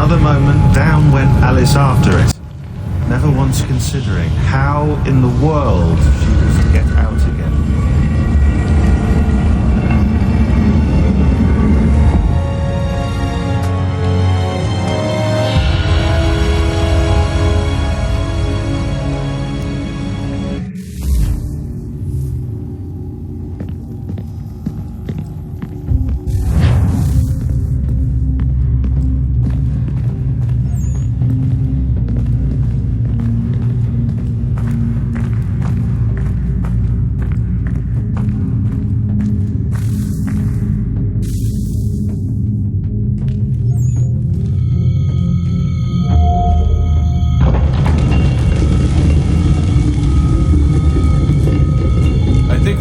another moment, down went Alice after it, never once considering how in the world she was to get out again.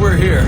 We're here.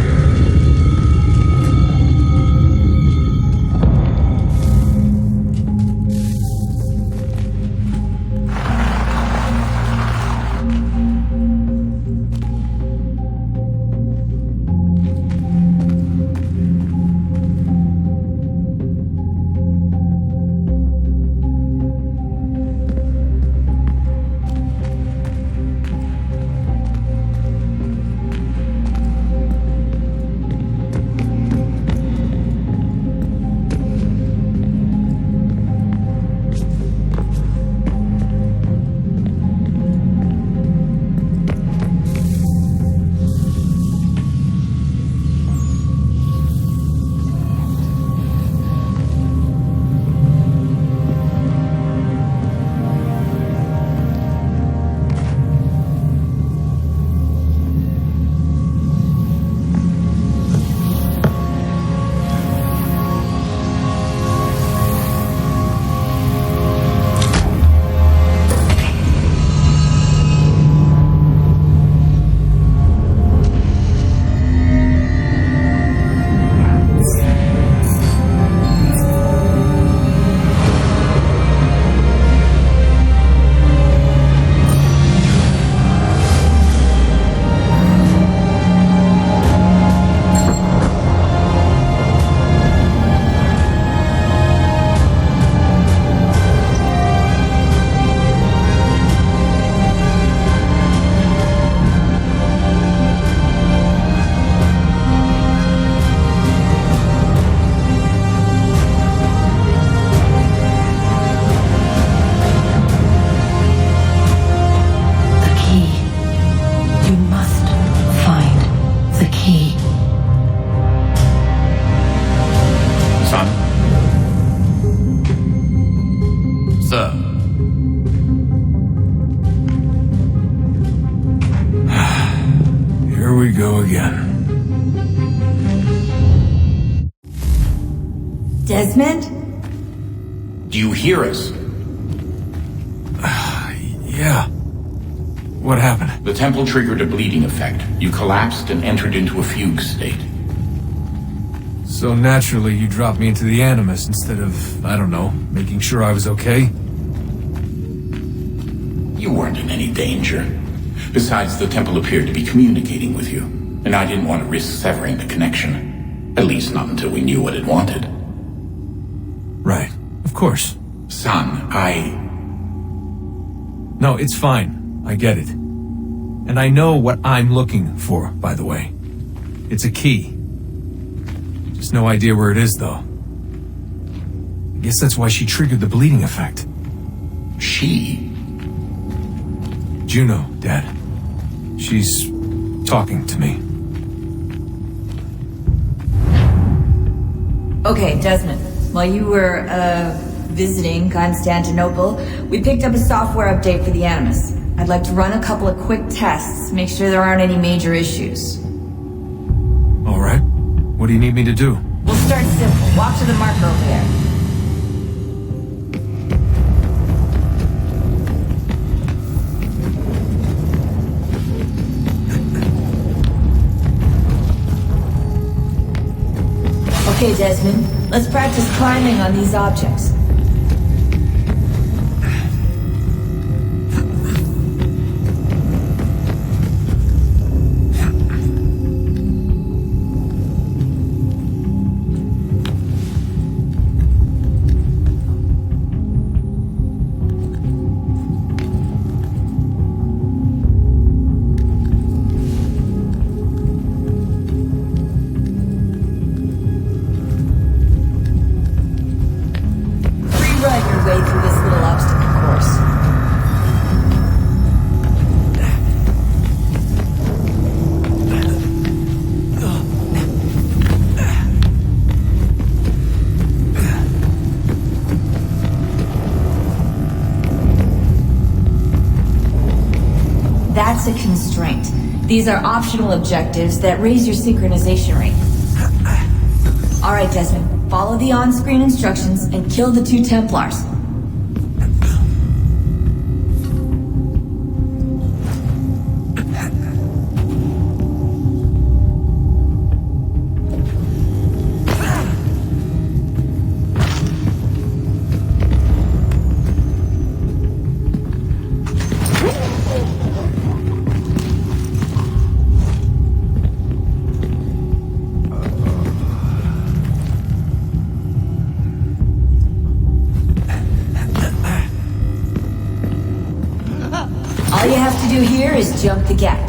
Go again. Desmond? Do you hear us? Yeah. What happened? The temple triggered a bleeding effect. You collapsed and entered into a fugue state. So naturally you dropped me into the Animus instead of, I don't know, making sure I was okay? You weren't in any danger. Besides, the temple appeared to be communicating with you, and I didn't want to risk severing the connection. At least not until we knew what it wanted. Right. Of course. Son, No, it's fine. I get it. And I know what I'm looking for, by the way. It's a key. Just no idea where it is, though. I guess that's why she triggered the bleeding effect. She? Juno, Dad. She's talking to me. Okay, Desmond. While you were, visiting Constantinople, we picked up a software update for the Animus. I'd like to run a couple of quick tests, make sure there aren't any major issues. All right. What do you need me to do? We'll start simple. Walk to the marker over there. Okay, Desmond, let's practice climbing on these objects. These are optional objectives that raise your synchronization rate. Alright, Desmond. Follow the on-screen instructions and kill the 2 Templars. All you have to do here is jump the gap.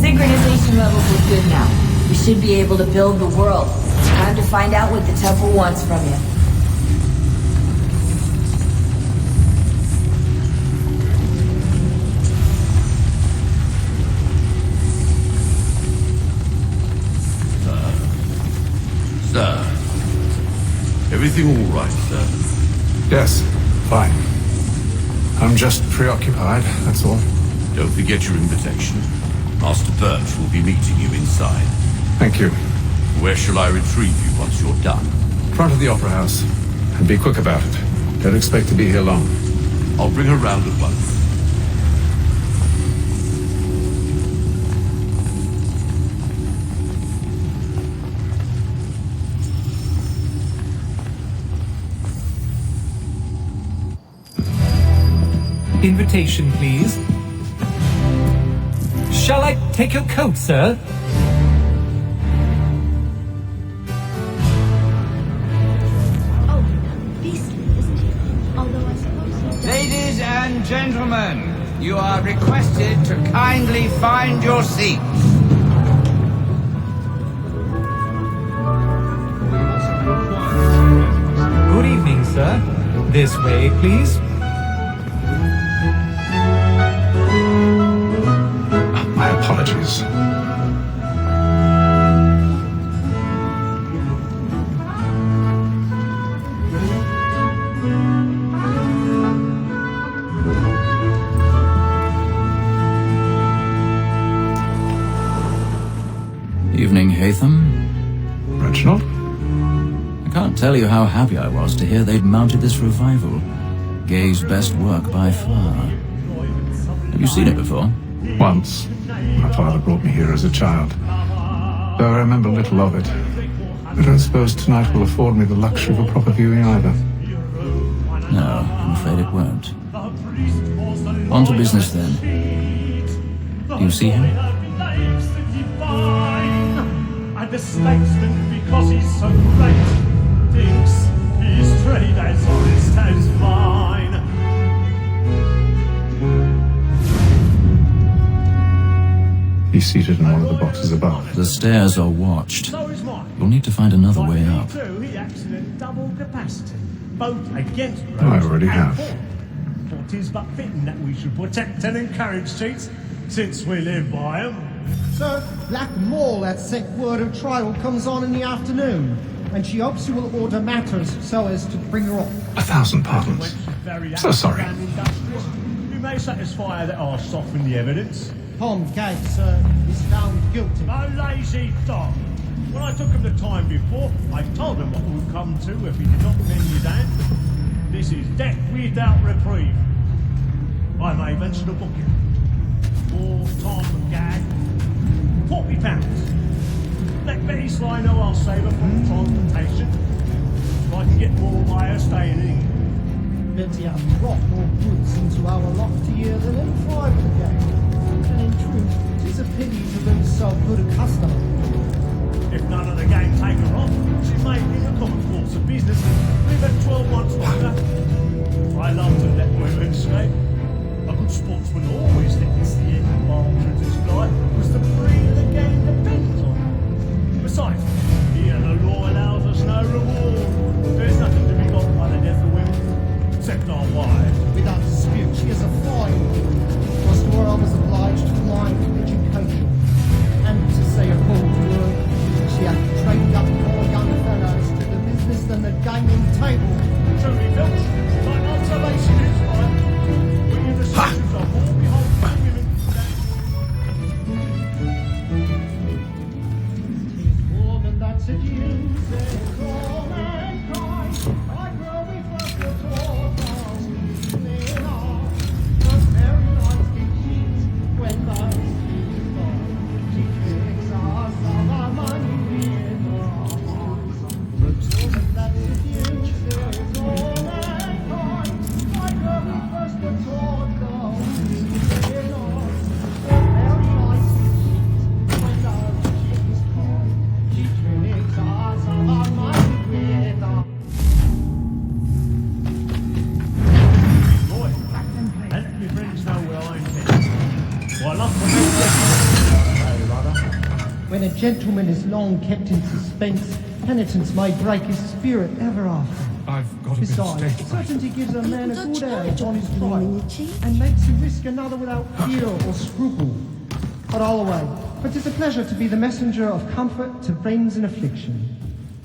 Synchronization levels look good now. We should be able to build the world. Time to find out what the temple wants from you. Sir. Everything all right, sir? Yes, fine. I'm just preoccupied, that's all. Don't forget your invitation. Master Birch will be meeting you inside. Thank you. Where shall I retrieve you once you're done? Front of the Opera House. And be quick about it. Don't expect to be here long. I'll bring her round at once. Invitation, please. Shall I take your coat, sir? Oh, beastly, isn't he? Although I suppose... Ladies and gentlemen, you are requested to kindly find your seats. Good evening, sir. This way, please. My apologies. Evening, Hatham. Reginald? I can't tell you how happy I was to hear they'd mounted this revival. Gay's best work by far. Have you seen it before? Once. My father brought me here as a child. Though I remember little of it. I don't suppose tonight will afford me the luxury of a proper viewing either. No, I'm afraid it won't. On to business then. Do you see him? And the statesman, because he's so great, thinks his trade as honest as mine. He's seated in one of the boxes above. The stairs are watched. So is mine. You'll need to find another Like way me up. too, he acts in double capacity, both against I roads already and have. for. For 'tis but fitting that we should protect and encourage cheats, since we live by 'em. Sir, Black Maul had sent word of trial comes on in the afternoon, and she hopes you will order matters so as to bring her off. 1,000 pardons. So sorry. may satisfy that I soften the evidence. Tom Gag, sir, is found guilty. A lazy dog. When I took him the time before, I told him what would come to if he did not bend his hand. This is death without reprieve. I may venture to book him. For Tom Gag, £40. Let Betty Sly know I'll save her from transportation. If I can get more by her staying in England. Betty has brought more goods into our loft here than any private gang. And in truth, 'tis a pity to lose so good a customer. If none of the gang take her off, she may be in a common course of business. Leave her 12 months longer. I love to let women escape. A good sportsman always thinks the end of Margaret's life was the free of the gang depends on it. Besides, here the law allows us no reward. There's nothing to be got by the death of women, except our wives. Without dispute, she is a fine woman. Was to her I was obliged to blind education. And to say a cold word, she had trained up more young fellows to the business than the gaming table. Truly, Filch, like observation is right. But your decisions are more behold by women. Tis woman that seduces all mankind. I grow with what the taught are weaving on. But very nice did sheets when those sheets gone. She tricks us of our money with her arms. But woman that seduces all mankind. I grow with what the taught are weaving on. But very nice did sheets when those sheets gone. She tricks us of our money with her. Boy, let me friends know where I intend. Well, I love to make hey, brother. When a gentleman is long kept in suspense, penitence may break his spirit ever after. I've got a bit of Besides, stage certainty gives a man a good edge on his trial and makes him risk another without fear or scruple. But all away, for 'tis a pleasure to be the messenger of comfort to friends in affliction.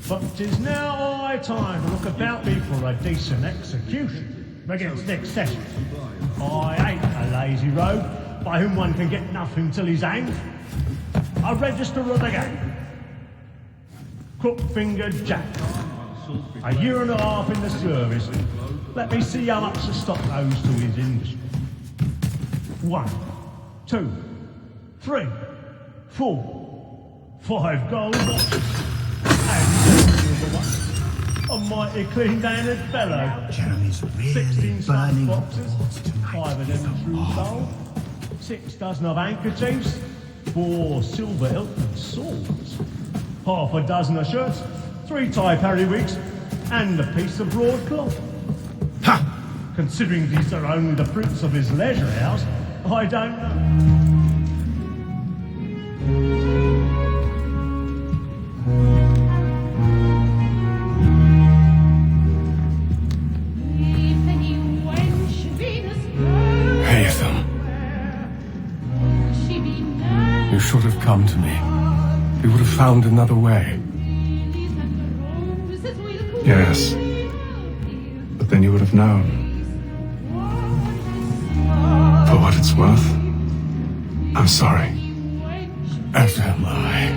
But 'tis now high time to look about me for a decent execution. Begins next session. I hate a lazy rogue by whom one can get nothing till he's hanged. A register of the gang. Crook-fingered Jack. A year and a half in the service. Let me see how much the stock owes to his industry. 1, 2, 3, 4, 5 gold watches. And a mighty clean-handed fellow. Jeremy's really 16 snuff burning boxes, boards tonight. 5 of them true gold, 6 dozen of handkerchiefs, 4 silver Hilton swords, half a dozen of shirts, 3 tie periwigs, and a piece of broadcloth. Ha! Considering these are only the fruits of his leisure house, I don't know. Haytham. You should have come to me. We would have found another way. Yes. But then you would have known. For what it's worth, I'm sorry. As am I.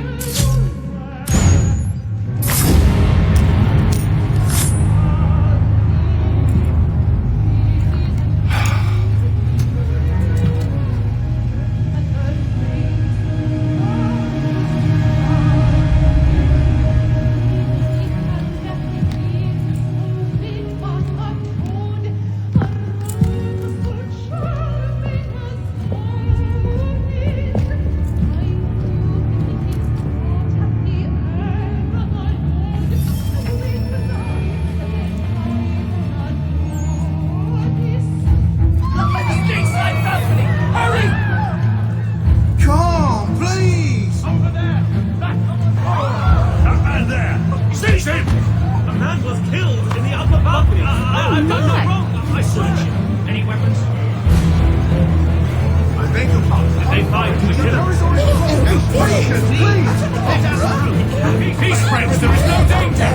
Peace, friends, there is no danger!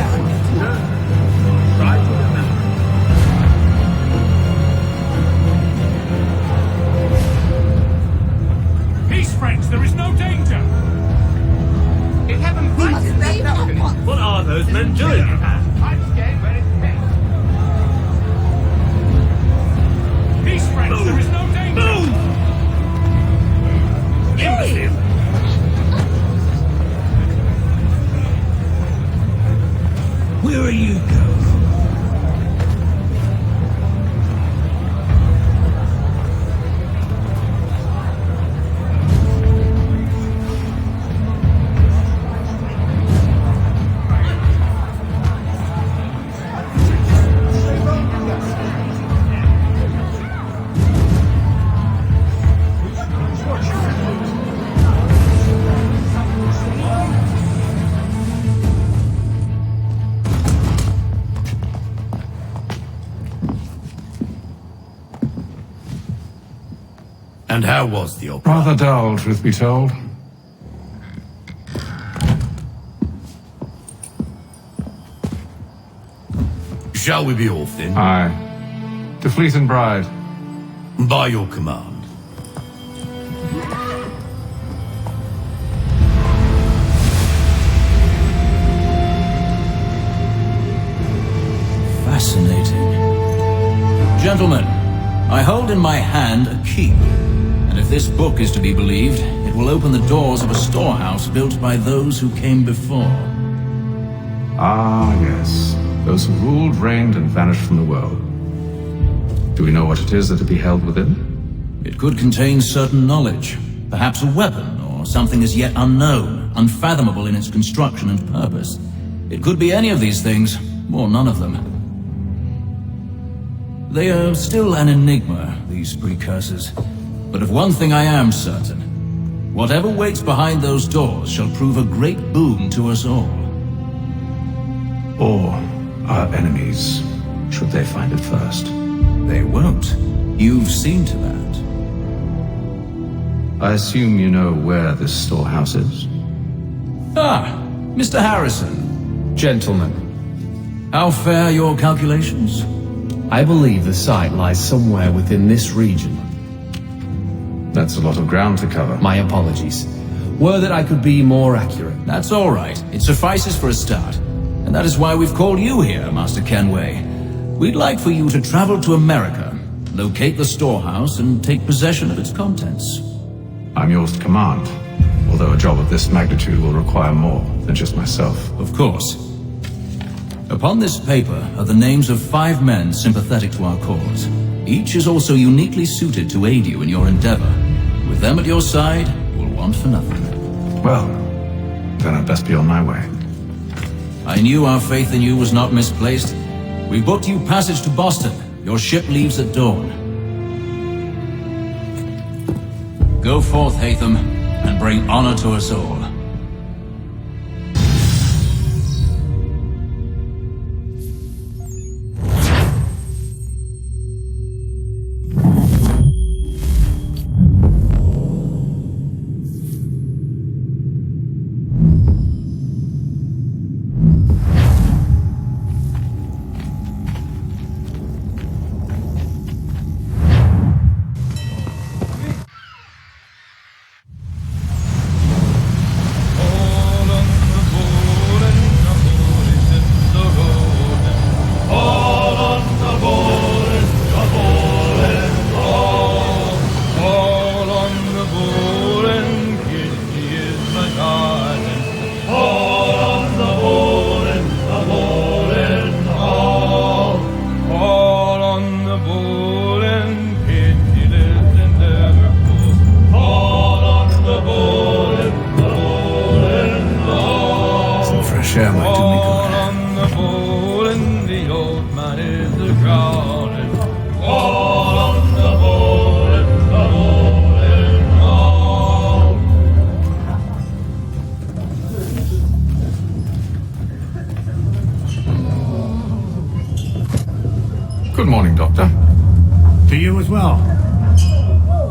Try to remember. those men doing? I'm scared when it's me. Peace, friends, there is no danger! Imbecile! Where are you going? And how was the opera? Rather dull, truth be told. Shall we be off then? Aye. To Fleet and Bride. By your command. Fascinating. Gentlemen, I hold in my hand a key. And if this book is to be believed, it will open the doors of a storehouse built by those who came before. Ah, yes. Those who ruled, reigned, and vanished from the world. Do we know what it is that to be held within? It could contain certain knowledge, perhaps a weapon, or something as yet unknown, unfathomable in its construction and purpose. It could be any of these things, or none of them. They are still an enigma, these precursors. But of one thing I am certain. Whatever waits behind those doors shall prove a great boon to us all. Or our enemies, should they find it first. They won't. You've seen to that. I assume you know where this storehouse is? Ah, Mr. Harrison. Gentlemen, How fare your calculations? I believe the site lies somewhere within this region. That's a lot of ground to cover. My apologies. Were that I could be more accurate. That's all right. It suffices for a start. And that is why we've called you here, Master Kenway. We'd like for you to travel to America, locate the storehouse, and take possession of its contents. I'm yours to command, although a job of this magnitude will require more than just myself. Of course. Upon this paper are the names of 5 men sympathetic to our cause. Each is also uniquely suited to aid you in your endeavor. With them at your side, you will want for nothing. Well, then I'd best be on my way. I knew our faith in you was not misplaced. We booked you passage to Boston. Your ship leaves at dawn. Go forth, Hatham, and bring honor to us all. Good morning, Doctor. To you as well.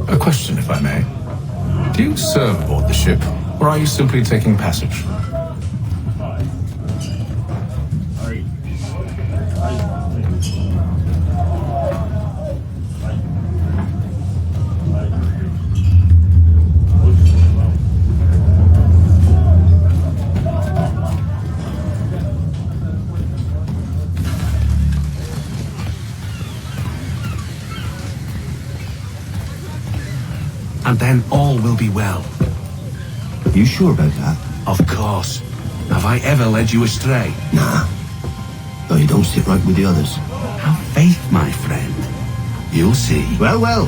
A question, if I may. Do you serve aboard the ship, or are you simply taking passage? and then all will be well. You sure about that? Of course. Have I ever led you astray? Nah. Though you don't sit right with the others. Have faith, my friend. You'll see. Well, well.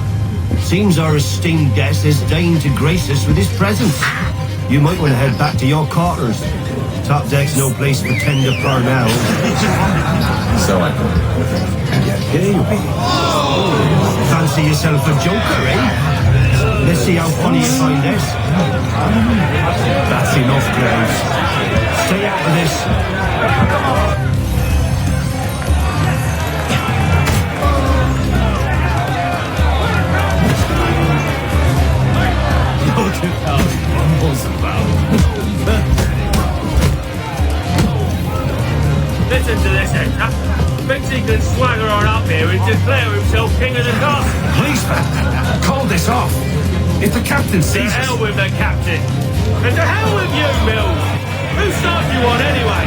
Seems our esteemed guest has deigned to grace us with his presence. You might want to head back to your quarters. Top deck's no place for tender parnell. So I thought. And yet here you be. Fancy yourself a joker, eh? Let's see how funny you find this. That's enough, Graves. Stay out of this. Look at how he mumbles about. Listen to this, Hector. Thinks he can swagger on up here and declare himself king of the castle. Policeman, call this off. If the captain To sees us... hell with the captain. And to hell with you, Mills. Who started you on anyway?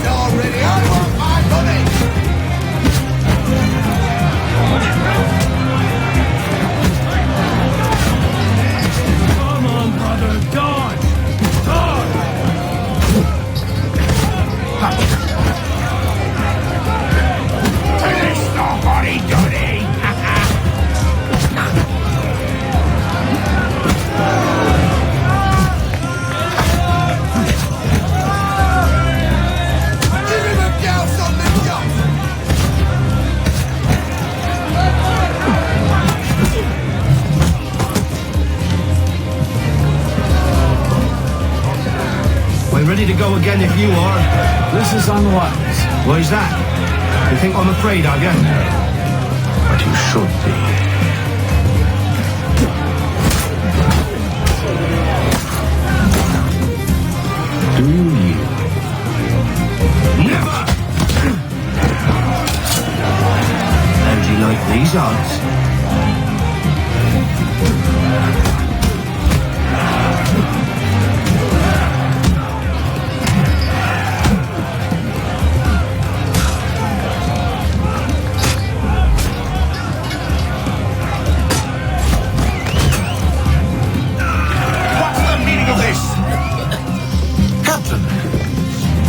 Already, I want my money! Come on, brother, dodge! Dodge! There's nobody dirty. We're ready to go again if you are. This is unwise. Why's that? You think I'm afraid, are you? But you should be. Do you yield? Never! How'd you like these odds?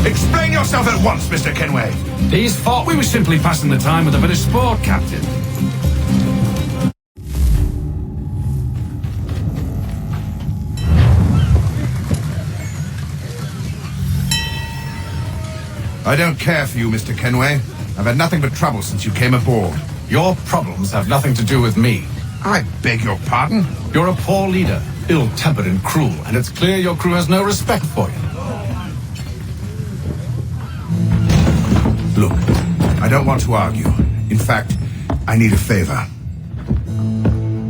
Explain yourself at once, Mr. Kenway. He's thought we were simply passing the time with a bit of sport, Captain. I don't care for you, Mr. Kenway. I've had nothing but trouble since you came aboard. Your problems have nothing to do with me. I beg your pardon? You're a poor leader, ill-tempered and cruel, and it's clear your crew has no respect for you. Look, I don't want to argue. In fact, I need a favor.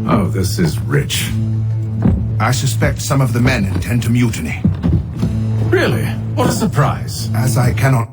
Oh, this is rich. I suspect some of the men intend to mutiny. Really? What a surprise. As I cannot...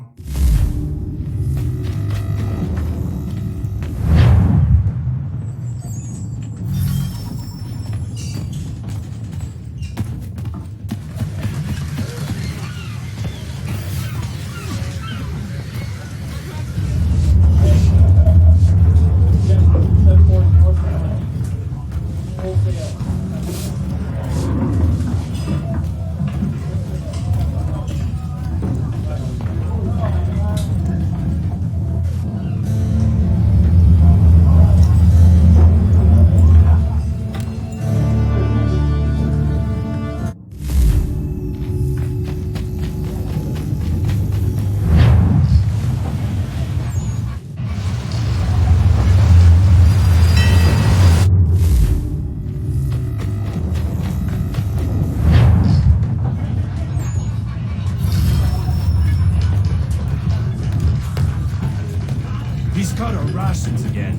He's got our rations again.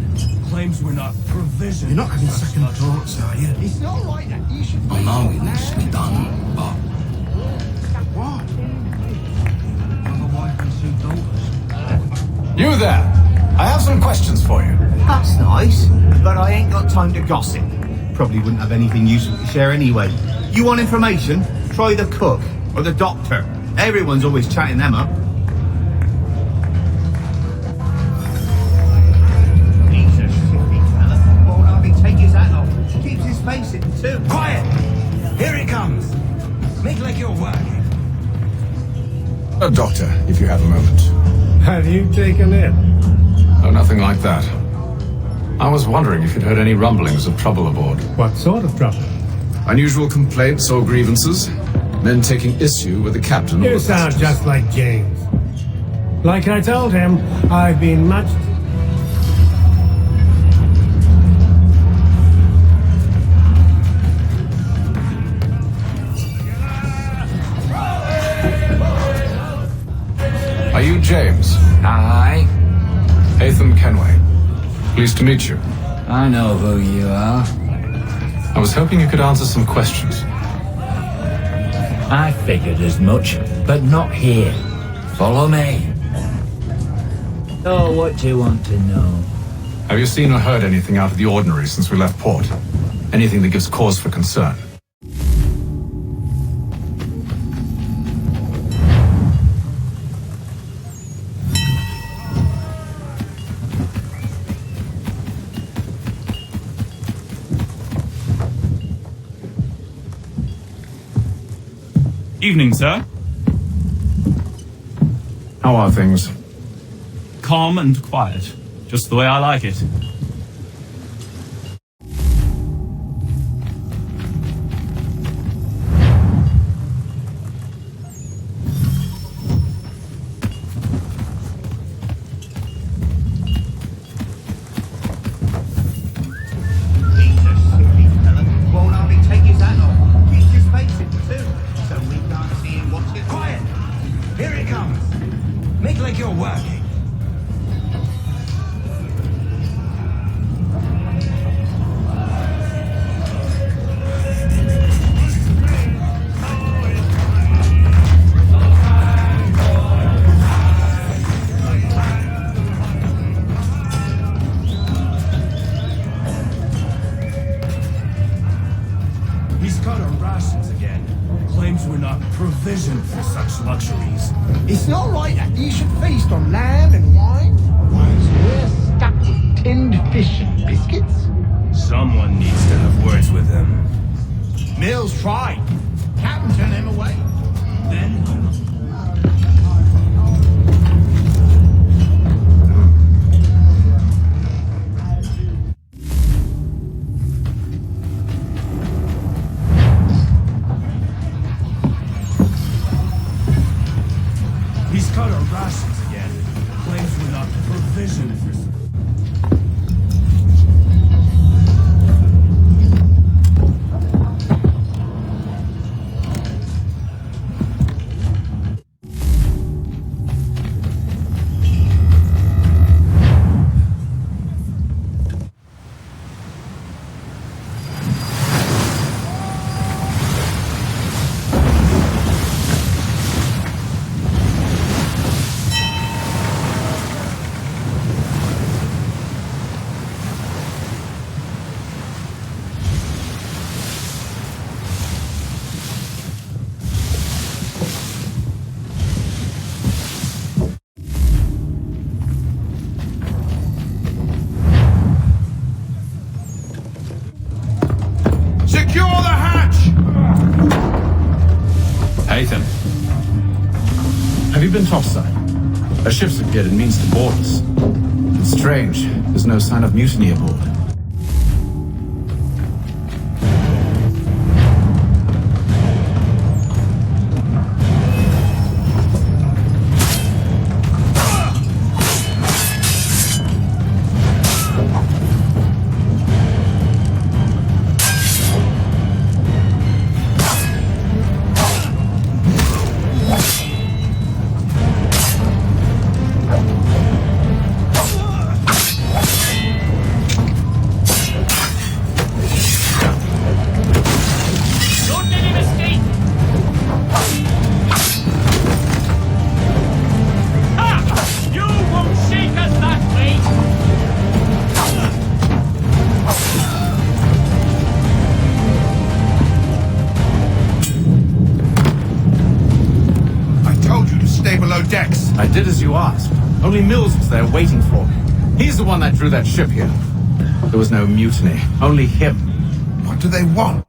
Claims we're not provisioned. You're not having second thoughts, are you? It's not right that you should... I know it needs to be done, but What? Have a wife and 2 daughters. You there! I have some questions for you. That's nice, but I ain't got time to gossip. Probably wouldn't have anything useful to share anyway. You want information? Try the cook or the doctor. Everyone's always chatting them up. too. Quiet! Here it comes. Make like you're working. Doctor, if you have a moment. Have you taken it? Oh, nothing like that. I was wondering if you'd heard any rumblings of trouble aboard. What sort of trouble? Unusual complaints or grievances? Men taking issue with the captain or You the sound passengers? just like James. Like I told him, I've been much... Are you James? Aye. Hatham Kenway. Pleased to meet you. I know who you are. I was hoping you could answer some questions. I figured as much, but not here. Follow me. So, what do you want to know? Have you seen or heard anything out of the ordinary since we left port? Anything that gives cause for concern? Evening, sir. How are things? Calm and quiet. Just the way I like it. Won't hardly take his hat off. Keeps his face in too, so we can't see him watching. Quiet! Here it comes. Make like you're working. He's cut our rations again. Claims we're not provisioned for such luxuries. It's not right that you should feast on lamb and wine, whilst we're stuck with tinned fish and biscuits. Someone needs to have words with him. Mills tried. Captain turned him away. Then he's cut our rations again. Claims we're not provisioned for... Secure the hatch! Hatham, Have you been topside? A ship's appeared and means to board us. It's strange. There's no sign of mutiny aboard. Decks. I did as you asked. Only Mills was there waiting for me. He's the one that drew that ship here. There was no mutiny, only him. What do they want?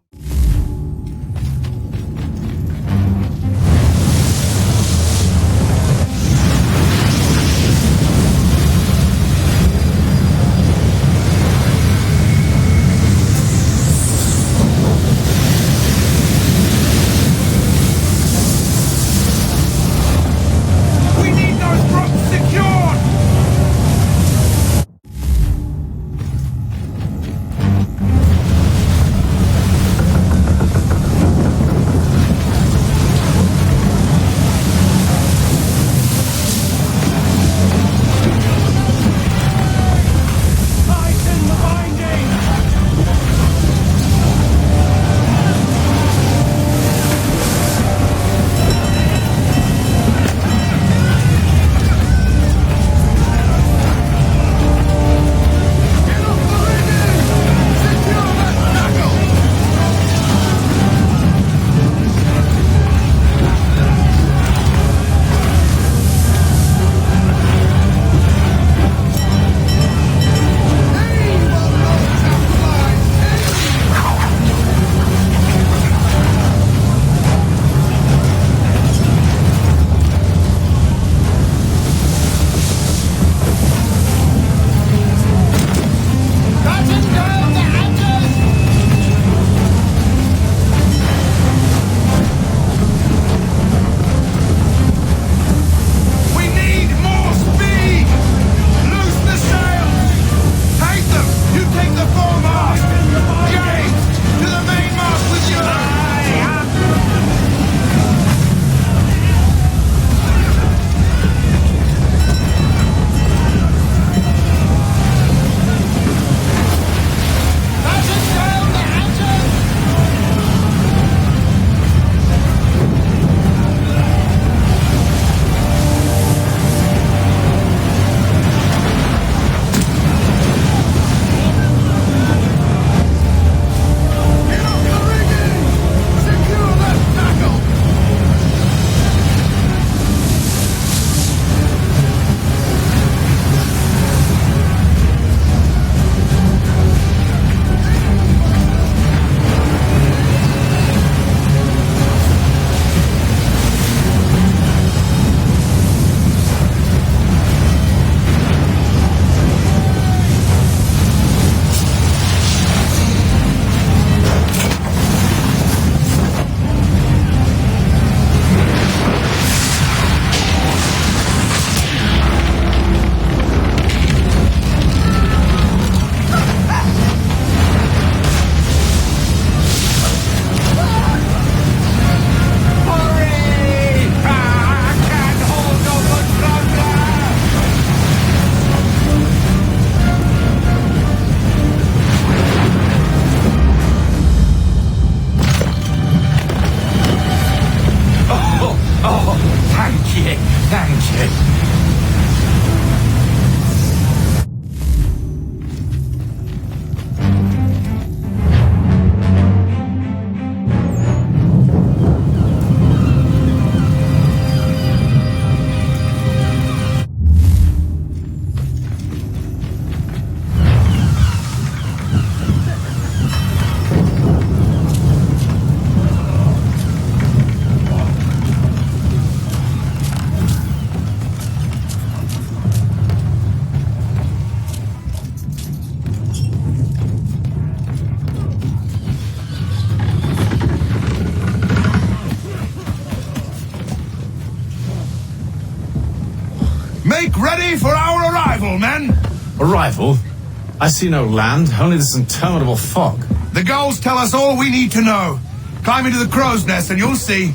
Ready for our arrival, men? Arrival? I see no land, only this interminable fog. The gulls tell us all we need to know. Climb into the crow's nest and you'll see.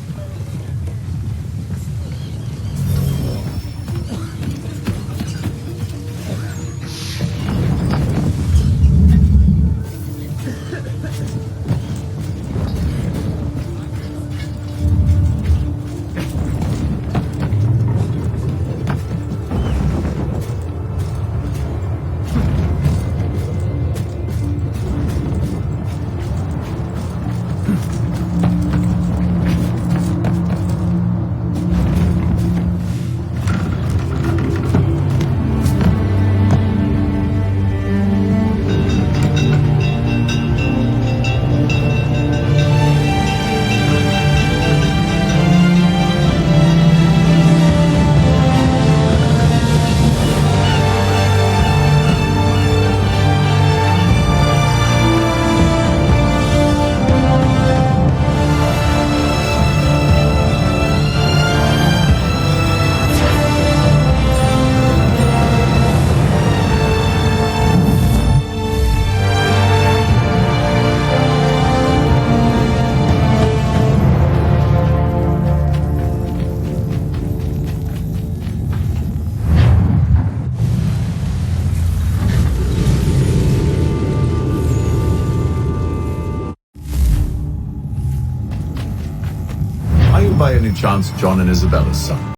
Are you by any chance John and Isabella's son?